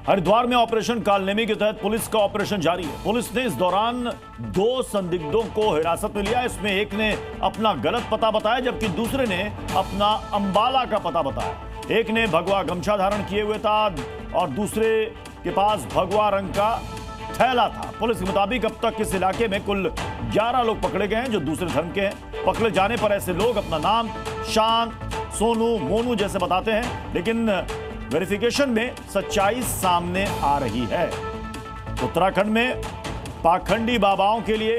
हरिद्वार में ऑपरेशन कालनेमी के तहत पुलिस का ऑपरेशन जारी है। पुलिस ने इस दौरान 2 संदिग्धों को हिरासत में लिया। इसमें एक ने अपना गलत पता बताया, जबकि दूसरे ने अपना अंबाला का पता बताया। एक ने भगवा गमछा धारण किए हुए था और दूसरे के पास भगवा रंग का थैला था। पुलिस के मुताबिक अब तक इस इलाके में कुल 11 लोग पकड़े गए हैं जो दूसरे धर्म के हैं। पकड़े जाने पर ऐसे लोग अपना नाम शान, सोनू, मोनू जैसे बताते हैं, लेकिन वेरिफिकेशन में सच्चाई सामने आ रही है। उत्तराखंड में पाखंडी बाबाओं के लिए,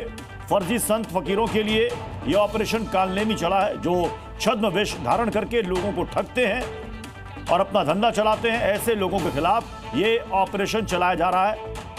फर्जी संत फकीरों के लिए यह ऑपरेशन कालनेमी चला है, जो छद्म वेश धारण करके लोगों को ठगते हैं और अपना धंधा चलाते हैं। ऐसे लोगों के खिलाफ यह ऑपरेशन चलाया जा रहा है।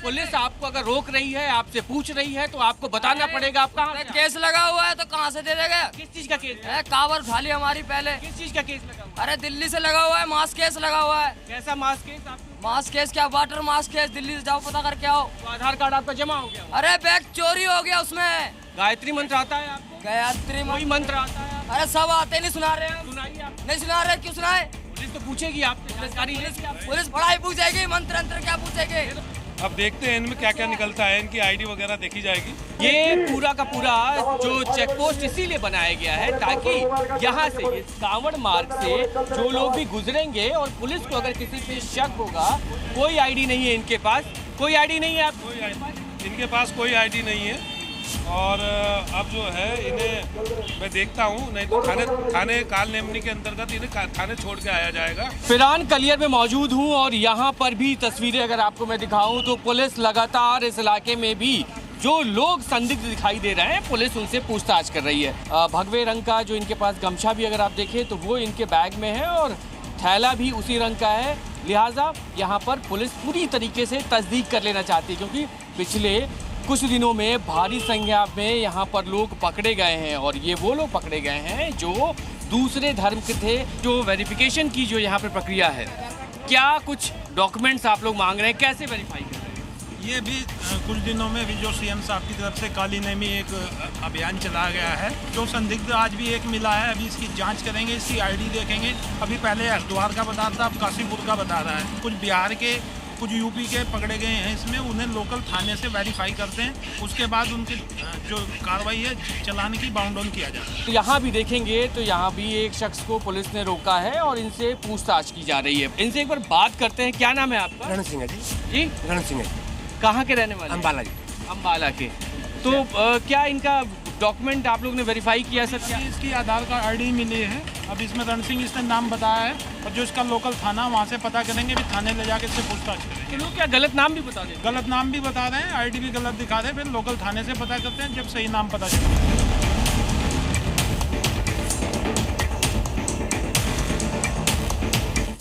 पुलिस आपको अगर रोक रही है, आपसे पूछ रही है, तो आपको बताना पड़ेगा। आप कहाँ केस लगा हुआ है तो कहाँ से दे देगा? किस चीज का केस है? कावर उठा ली हमारी पहले। किस चीज का केस लगा हुआ है? अरे दिल्ली से लगा हुआ है, मास केस लगा हुआ है। कैसा मास केस? आपको मास केस क्या, वाटर मास केस। दिल्ली से जाओ पता करके आओ। तो आधार कार्ड आपका जमा हो गया? अरे बैग चोरी हो गया उसमें। गायत्री मंत्र आता है आपको? गायत्री कोई मंत्र आता है? अरे सब आते, नहीं सुना रहे हैं। सुनाइए आप। नहीं सुना रहे, क्यों सुनाए? पुलिस तो पूछेगी आपसे जानकारी लेगी आप। पुलिस बड़ा ही पूछेगी, मंत्र अंतर क्या पूछेगी? अब देखते हैं इनमें क्या क्या निकलता है। इनकी आईडी वगैरह देखी जाएगी। ये पूरा का पूरा जो चेक पोस्ट इसीलिए बनाया गया है ताकि यहाँ से इस कांवड़ मार्ग से जो लोग भी गुजरेंगे और पुलिस को अगर किसी पे शक होगा, कोई आईडी नहीं है इनके पास, कोई आईडी नहीं है आप इनके पास कोई आईडी नहीं है। और अब जो है इन्हें मैं देखता हूँ, नहीं तो थाने कालनेमी के अंतर्गत इन्हें थाने छोड़ के आया जाएगा। पिरान कलियर में मौजूद हूँ और यहाँ पर भी तस्वीरें अगर आपको मैं दिखाऊं तो पुलिस लगातार इस इलाके में भी जो लोग संदिग्ध दिखाई दे रहे हैं, पुलिस उनसे पूछताछ कर रही है। भगवे रंग का जो इनके पास गमछा भी अगर आप देखें तो वो इनके बैग में है और थैला भी उसी रंग का है। लिहाजा यहाँ पर पुलिस पूरी तरीके से तस्दीक कर लेना चाहती है, क्योंकि पिछले कुछ दिनों में भारी संख्या में यहाँ पर लोग पकड़े गए हैं और ये वो लोग पकड़े गए हैं जो दूसरे धर्म के थे। जो वेरिफिकेशन की जो यहाँ पर प्रक्रिया है, क्या कुछ डॉक्यूमेंट्स आप लोग मांग रहे हैं, कैसे वेरीफाई कर रहे हैं? ये भी कुछ दिनों में भी जो सीएम साहब की तरफ से कालनेमी एक अभियान चलाया गया है। जो संदिग्ध आज भी एक मिला है, अभी इसकी जांच करेंगे, इसकी आईडी देखेंगे। अभी पहले हरिद्वार का बता था, अब काशीपुर का बता रहा है। कुछ बिहार के, कुछ यूपी के पकड़े गए हैं इसमें। उन्हें लोकल थाने से वेरीफाई करते हैं, उसके बाद उनकी जो कार्रवाई है चालान की बाउंड ऑन किया जाता है। तो यहाँ भी देखेंगे तो यहाँ भी एक शख्स को पुलिस ने रोका है और इनसे पूछताछ की जा रही है। इनसे एक बार बात करते हैं। क्या नाम है आपका? रण सिंह है जी। रण सिंह है। कहाँ के रहने वाले? अंबाला जी। अंबाला के। तो क्या इनका डॉक्यूमेंट आप लोग ने वेरीफाई किया सर? क्या इसकी आधार कार्ड आईडी मिली है। अब इसमें रण सिंह इसने नाम बताया है और जो इसका लोकल थाना, वहाँ से पता करेंगे, भी थाने ले जाके इससे पूछताछ करेंगे। लोग क्या गलत नाम भी बता दें? गलत नाम भी बता रहे हैं, आईडी भी गलत दिखा रहे हैं, फिर लोकल थाने से पता करते हैं, जब सही नाम पता चले।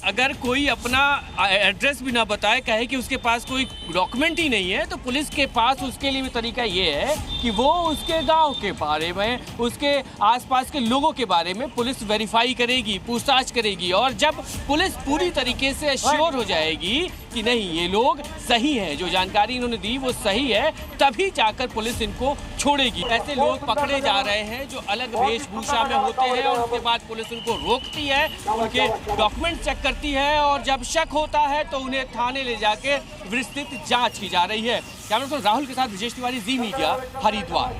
अगर कोई अपना एड्रेस भी ना बताए, कहे कि उसके पास कोई डॉक्यूमेंट ही नहीं है, तो पुलिस के पास उसके लिए भी तरीका ये है कि वो उसके गांव के बारे में, उसके आसपास के लोगों के बारे में पुलिस वेरीफाई करेगी, पूछताछ करेगी। और जब पुलिस पूरी तरीके से एश्योर हो जाएगी कि नहीं ये लोग सही हैं, जो जानकारी इन्होंने दी वो सही है, तभी जाकर पुलिस इनको छोड़ेगी। ऐसे लोग पकड़े जा रहे हैं जो अलग वेशभूषा में होते हैं और उसके बाद पुलिस उनको रोकती है, उनके डॉक्यूमेंट चेक करती है और जब शक होता है तो उन्हें थाने ले जाके विस्तृत जांच की जा रही है। कैमरा पर्सन राहुल के साथ ब्रजेश तिवारी, जी मीडिया, हरिद्वार।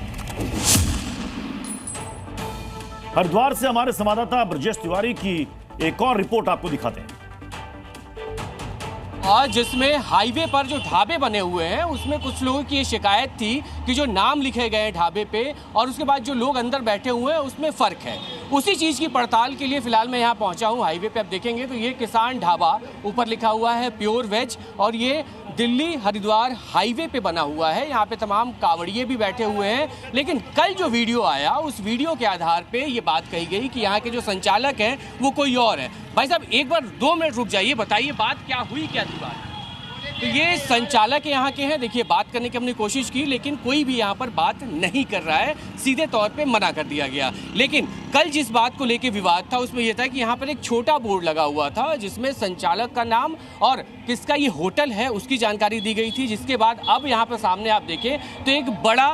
हरिद्वार से हमारे संवाददाता ब्रजेश तिवारी की एक और रिपोर्ट आपको दिखाते हैं। जिसमें हाईवे पर जो ढाबे बने हुए हैं उसमें कुछ लोगों की ये शिकायत थी कि जो नाम लिखे गए हैं ढाबे पे और उसके बाद जो लोग अंदर बैठे हुए हैं उसमें फ़र्क है। उसी चीज़ की पड़ताल के लिए फ़िलहाल मैं यहाँ पहुँचा हूँ हाईवे पे। आप देखेंगे तो ये किसान ढाबा, ऊपर लिखा हुआ है प्योर वेज, और ये दिल्ली हरिद्वार हाईवे पे बना हुआ है। यहाँ पे तमाम कावड़िए भी बैठे हुए हैं। लेकिन कल जो वीडियो आया, उस वीडियो के आधार पे ये बात कही गई कि यहाँ के जो संचालक हैं वो कोई और है। भाई साहब एक बार 2 मिनट रुक जाइए, बताइए बात क्या हुई, क्या थी बात? तो ये संचालक यहाँ के हैं। देखिए, बात करने की हमने कोशिश की, लेकिन कोई भी यहाँ पर बात नहीं कर रहा है, सीधे तौर पे मना कर दिया गया। लेकिन कल जिस बात को लेके विवाद था उसमें यह था कि यहाँ पर एक छोटा बोर्ड लगा हुआ था जिसमें संचालक का नाम और किसका ये होटल है उसकी जानकारी दी गई थी, जिसके बाद अब यहाँ पर सामने आप देखें तो एक बड़ा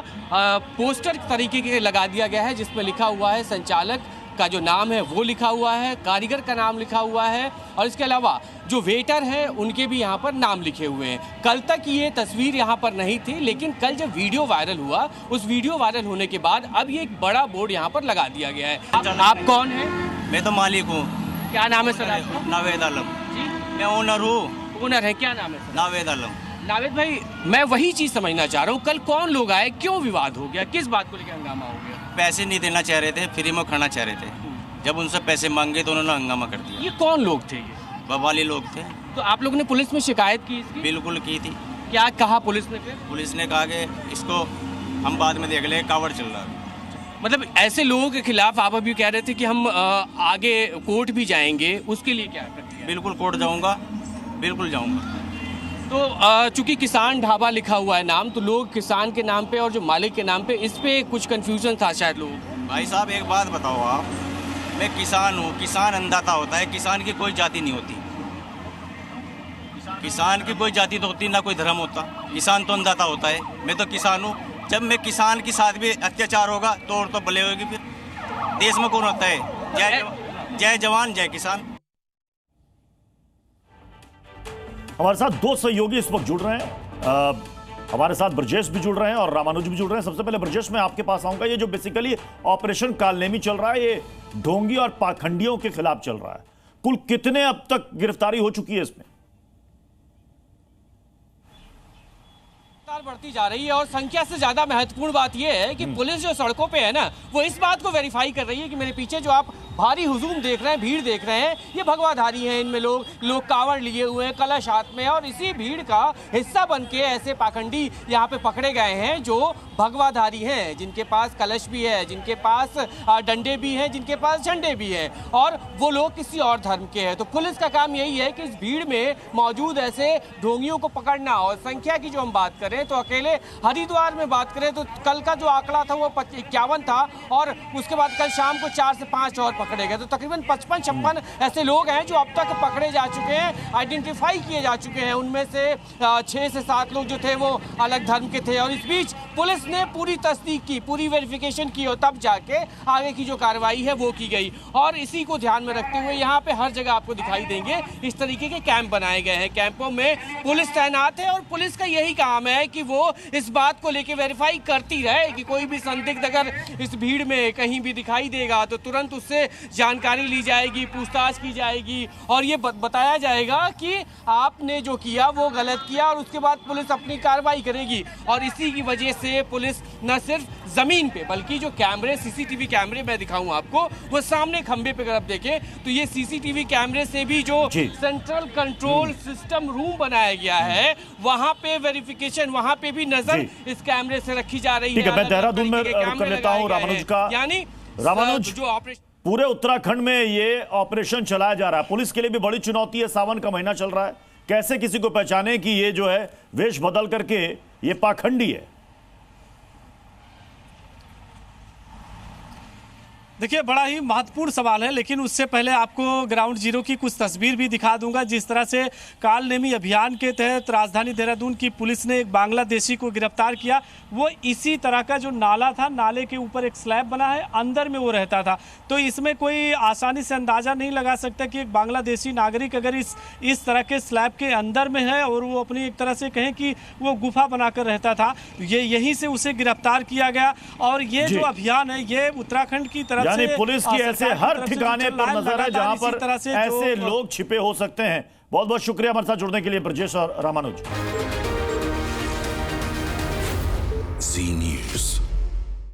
पोस्टर तरीके के लगा दिया गया है जिसमें लिखा हुआ है संचालक का जो नाम है वो लिखा हुआ है, कारीगर का नाम लिखा हुआ है और इसके अलावा जो वेटर है उनके भी यहाँ पर नाम लिखे हुए हैं। कल तक ये तस्वीर यहाँ पर नहीं थी, लेकिन कल जब वीडियो वायरल हुआ, उस वीडियो वायरल होने के बाद अब ये एक बड़ा बोर्ड यहाँ पर लगा दिया गया है। आप कौन हैं? मैं तो मालिक हूँ। क्या नाम है सर आपका? नावेद आलम जी, मैं ओनर हूँ। ओनर है, क्या नाम है सर? नावेद आलम। नावेद भाई, मैं वही चीज़ समझना चाह रहा हूँ, कल कौन लोग आए, क्यों विवाद हो गया, किस बात को लेकर हंगामा हो गया? पैसे नहीं देना चाह रहे थे, फ्री में खाना चाह रहे थे। जब उनसे पैसे मांगे तो उन्होंने हंगामा कर दिया। ये कौन लोग थे? ये बवाली लोग थे। तो आप लोगों ने पुलिस में शिकायत की इसकी? बिल्कुल की थी। क्या कहा पुलिस ने फिर? पुलिस ने कहा कि इसको हम बाद में देख ले, कावड़ चल रहा है। मतलब ऐसे लोगों के खिलाफ आप अभी कह रहे थे कि हम आगे कोर्ट भी जाएंगे, उसके लिए क्या प्रक्रिया? बिल्कुल कोर्ट जाऊँगा, बिल्कुल जाऊँगा। तो चूंकि किसान ढाबा लिखा हुआ है नाम, तो लोग किसान के नाम पे और जो मालिक के नाम पे, इस पे कुछ कंफ्यूजन था शायद लोगों को। भाई साहब एक बात बताओ आप, मैं किसान हूँ, किसान अन्नदाता होता है, किसान की कोई जाति नहीं होती। किसान की कोई जाति तो होती ना कोई धर्म होता, किसान तो अन्नदाता होता है। मैं तो किसान हूँ। जब मैं किसान के साथ भी अत्याचार होगा तो और तो भले होगी। फिर देश में कौन होता है? जय जवान जय किसान। हमारे साथ दो सहयोगी इस वक्त जुड़ रहे हैं। हमारे साथ ब्रजेश भी जुड़ रहे हैं और रामानुज भी जुड़ रहे हैं। सबसे पहले ब्रजेश, मैं आपके पास आऊंगा। ये जो बेसिकली ऑपरेशन कालनेमी चल रहा है, ये ढोंगी और पाखंडियों के खिलाफ चल रहा है। कुल कितने अब तक गिरफ्तारी हो चुकी है इसमें? बढ़ती जा रही है और संख्या से ज्यादा महत्वपूर्ण बात यह है कि पुलिस जो सड़कों पे है ना, वो इस बात को वेरीफाई कर रही है कि मेरे पीछे जो आप भारी हुजूम देख रहे हैं, भीड़ देख रहे हैं, ये भगवाधारी हैं। इनमें लोग कावड़ लिए हुए हैं, कलश हाथ में, और इसी भीड़ का हिस्सा बन के ऐसे पाखंडी यहाँ पे पकड़े गए हैं जो भगवाधारी हैं, जिनके पास कलश भी है, जिनके पास डंडे भी हैं, जिनके पास झंडे भी हैं, और वो लोग किसी और धर्म के हैं। तो पुलिस का काम यही है कि इस भीड़ में मौजूद ऐसे ढोंगियों को पकड़ना। और संख्या की जो हम बात करें तो अकेले हरिद्वार में बात करें तो कल का जो आंकड़ा था वो 51 था, और उसके बाद कल शाम को 4 से 5 और पकड़े गए। तो तकरीबन 55-56 ऐसे लोग हैं जो अब तक पकड़े जा चुके हैं, आइडेंटिफाई किए जा चुके हैं। उनमें से 6 से 7 लोग जो थे वो अलग धर्म के थे। और इस बीच पुलिस ने पूरी तस्दीक की, पूरी वेरिफिकेशन की, और तब जाके आगे की जो कार्रवाई है वो की गई। और इसी को ध्यान में रखते हुए यहाँ पे हर जगह आपको दिखाई देंगे इस तरीके के कैंप बनाए गए हैं। कैंपों में पुलिस तैनात है और पुलिस का यही काम है कि वो इस बात को लेके वेरीफाई करती रहे कि कोई भी संदिग्ध अगर इस भीड़ में कहीं भी दिखाई देगा तो तुरंत उससे जानकारी ली जाएगी, पूछताछ की जाएगी, और ये बताया जाएगा कि आपने जो किया वो गलत किया, और उसके बाद पुलिस अपनी कार्रवाई करेगी। और इसी की वजह से पुलिस न सिर्फ जमीन पे बल्कि जो कैमरे, सीसीटीवी कैमरे मैं दिखाऊं आपको, वो सामने खंबे पे अगर आप देखें तो ये सीसीटीवी कैमरे से भी जो सेंट्रल कंट्रोल सिस्टम रूम बनाया गया है, वहां पे वेरिफिकेशन, वहां पे भी नजर इस कैमरे से रखी जा रही है। ठीक है, मैं देहरादून में कर लेता हूं रामानुज का। यानी रामानुज, जो ऑपरेशन पूरे उत्तराखंड में ये ऑपरेशन चलाया जा रहा है, पुलिस के लिए भी बड़ी चुनौती है। सावन का महीना चल रहा है, कैसे किसी को पहचाने कि ये जो है वेश बदल करके ये पाखंडी है? देखिए, बड़ा ही महत्वपूर्ण सवाल है, लेकिन उससे पहले आपको ग्राउंड जीरो की कुछ तस्वीर भी दिखा दूंगा। जिस तरह से कालनेमी अभियान के तहत राजधानी देहरादून की पुलिस ने एक बांग्लादेशी को गिरफ्तार किया। वो इसी तरह का जो नाला था, नाले के ऊपर एक स्लैब बना है, अंदर में वो रहता था। तो इसमें कोई आसानी से अंदाज़ा नहीं लगा सकता कि एक बांग्लादेशी नागरिक अगर इस तरह के स्लैब के अंदर में है और वो अपनी एक तरह से कहें कि वो गुफा बनाकर रहता था, ये यहीं से उसे गिरफ्तार किया गया। और ये जो अभियान है ये उत्तराखंड की तरफ यानी पुलिस की ऐसे हर ठिकाने पर नजर है जहां पर ऐसे लोग छिपे हो सकते हैं। बहुत बहुत शुक्रिया हमारे साथ जुड़ने के लिए ब्रजेश और रामानुज। जी न्यूज़।